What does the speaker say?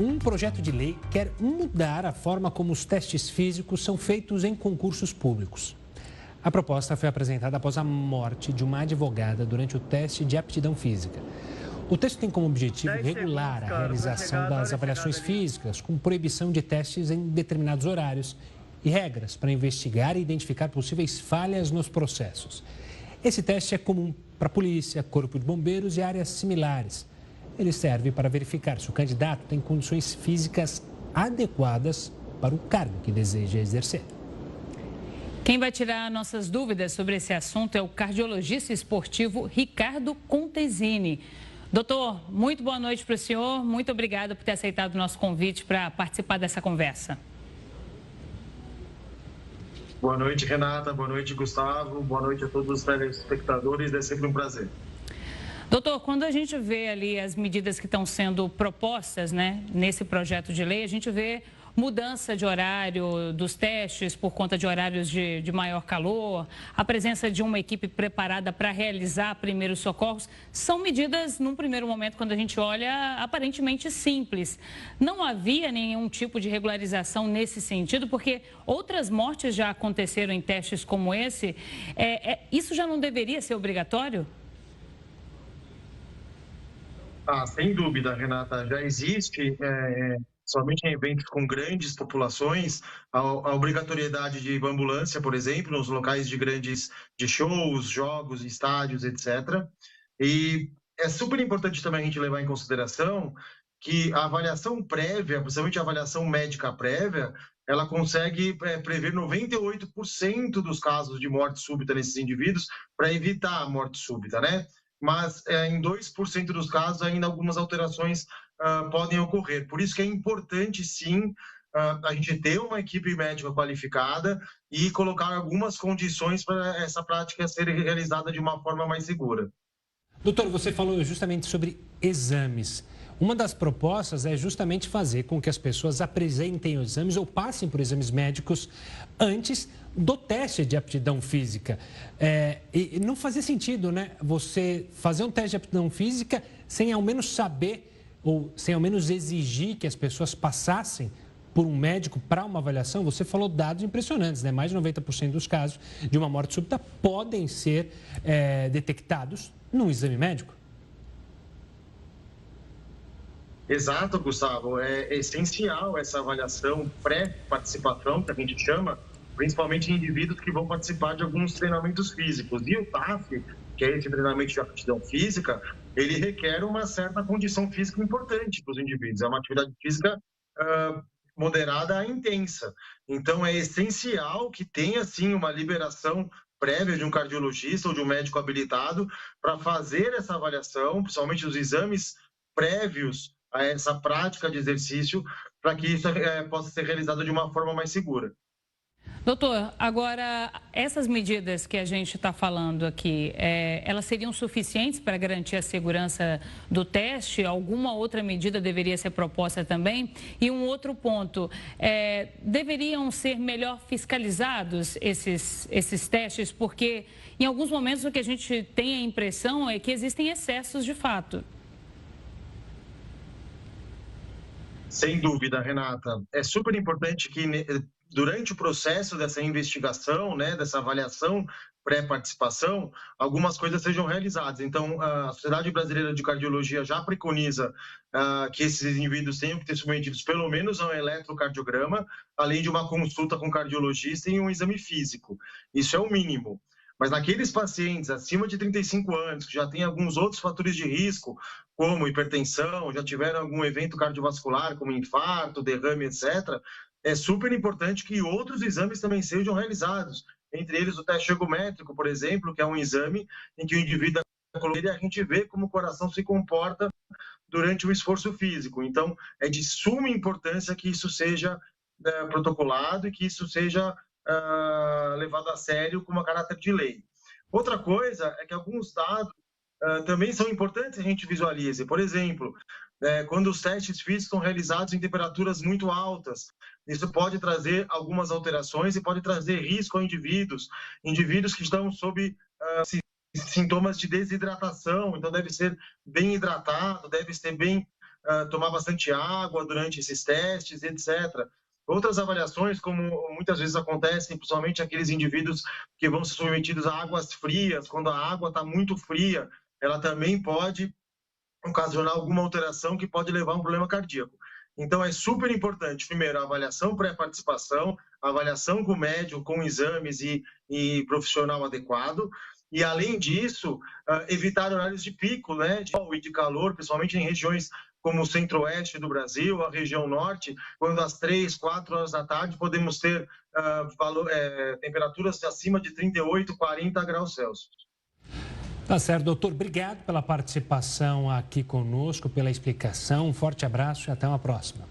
Um projeto de lei quer mudar a forma como os testes físicos são feitos em concursos públicos. A proposta foi apresentada após a morte de uma advogada durante o teste de aptidão física. O texto tem como objetivo regular a realização das avaliações físicas, com proibição de testes em determinados horários e regras para investigar e identificar possíveis falhas nos processos. Esse teste é comum para a polícia, corpo de bombeiros e áreas similares. Ele serve para verificar se o candidato tem condições físicas adequadas para o cargo que deseja exercer. Quem vai tirar nossas dúvidas sobre esse assunto é o cardiologista esportivo Ricardo Contesini. Doutor, muito boa noite para o senhor. Muito obrigada por ter aceitado o nosso convite para participar dessa conversa. Boa noite, Renata. Boa noite, Gustavo. Boa noite a todos os telespectadores. É sempre um prazer. Doutor, quando a gente vê ali as medidas que estão sendo propostas, né, nesse projeto de lei, a gente vê mudança de horário dos testes por conta de horários de maior calor, a presença de uma equipe preparada para realizar primeiros socorros, são medidas, num primeiro momento, quando a gente olha, aparentemente simples. Não havia nenhum tipo de regularização nesse sentido, porque outras mortes já aconteceram em testes como esse. Isso já não deveria ser obrigatório? Sem dúvida, Renata. Já existe, somente em eventos com grandes populações, a obrigatoriedade de ambulância, por exemplo, nos locais de shows, jogos, estádios, etc. E é super importante também a gente levar em consideração que a avaliação prévia, principalmente a avaliação médica prévia, ela consegue prever 98% dos casos de morte súbita nesses indivíduos para evitar a morte súbita, né? Mas em 2% dos casos ainda algumas alterações podem ocorrer. Por isso que é importante, sim, a gente ter uma equipe médica qualificada e colocar algumas condições para essa prática ser realizada de uma forma mais segura. Doutor, você falou justamente sobre exames. Uma das propostas é justamente fazer com que as pessoas apresentem os exames ou passem por exames médicos antes do teste de aptidão física. E não fazia sentido, né? Você fazer um teste de aptidão física sem ao menos saber ou sem ao menos exigir que as pessoas passassem por um médico para uma avaliação. Você falou dados impressionantes, né? Mais de 90% dos casos de uma morte súbita podem ser detectados num exame médico. Exato, Gustavo. É essencial essa avaliação pré-participação, que a gente chama, principalmente em indivíduos que vão participar de alguns treinamentos físicos. E o TAF, que é esse treinamento de aptidão física, ele requer uma certa condição física importante para os indivíduos. É uma atividade física moderada a intensa. Então, é essencial que tenha, sim, uma liberação prévia de um cardiologista ou de um médico habilitado para fazer essa avaliação, principalmente os exames prévios a essa prática de exercício, para que isso possa ser realizado de uma forma mais segura. Doutor, agora, essas medidas que a gente está falando aqui, elas seriam suficientes para garantir a segurança do teste? Alguma outra medida deveria ser proposta também? E um outro ponto, deveriam ser melhor fiscalizados esses testes? Porque, em alguns momentos, o que a gente tem a impressão é que existem excessos de fato. Sem dúvida, Renata. É super importante que durante o processo dessa investigação, né, dessa avaliação pré-participação, algumas coisas sejam realizadas. Então, a Sociedade Brasileira de Cardiologia já preconiza que esses indivíduos tenham que ter submetidos pelo menos a um eletrocardiograma, além de uma consulta com cardiologista e um exame físico. Isso é o mínimo. Mas naqueles pacientes acima de 35 anos, que já têm alguns outros fatores de risco, como hipertensão, já tiveram algum evento cardiovascular, como infarto, derrame, etc., é super importante que outros exames também sejam realizados. Entre eles o teste ergométrico, por exemplo, que é um exame em que o indivíduo, a gente vê como o coração se comporta durante o esforço físico. Então, é de suma importância que isso seja protocolado e que isso seja levado a sério como a caráter de lei. Outra coisa é que alguns dados também são importantes que a gente visualize. Por exemplo, quando os testes físicos são realizados em temperaturas muito altas, isso pode trazer algumas alterações e pode trazer risco a indivíduos que estão sob sintomas de desidratação, então deve ser bem hidratado, deve ser bem tomar bastante água durante esses testes, etc. Outras avaliações, como muitas vezes acontecem, principalmente aqueles indivíduos que vão ser submetidos a águas frias, quando a água está muito fria, ela também pode ocasionar alguma alteração que pode levar a um problema cardíaco. Então, é super importante, primeiro, a avaliação pré-participação, a avaliação com o médico, com exames e profissional adequado. E, além disso, evitar horários de pico, né, de sol e de calor, principalmente em regiões como o centro-oeste do Brasil, a região norte, quando às 3, 4 horas da tarde podemos ter temperaturas acima de 38, 40 graus Celsius. Tá certo, doutor. Obrigado pela participação aqui conosco, pela explicação. Um forte abraço e até uma próxima.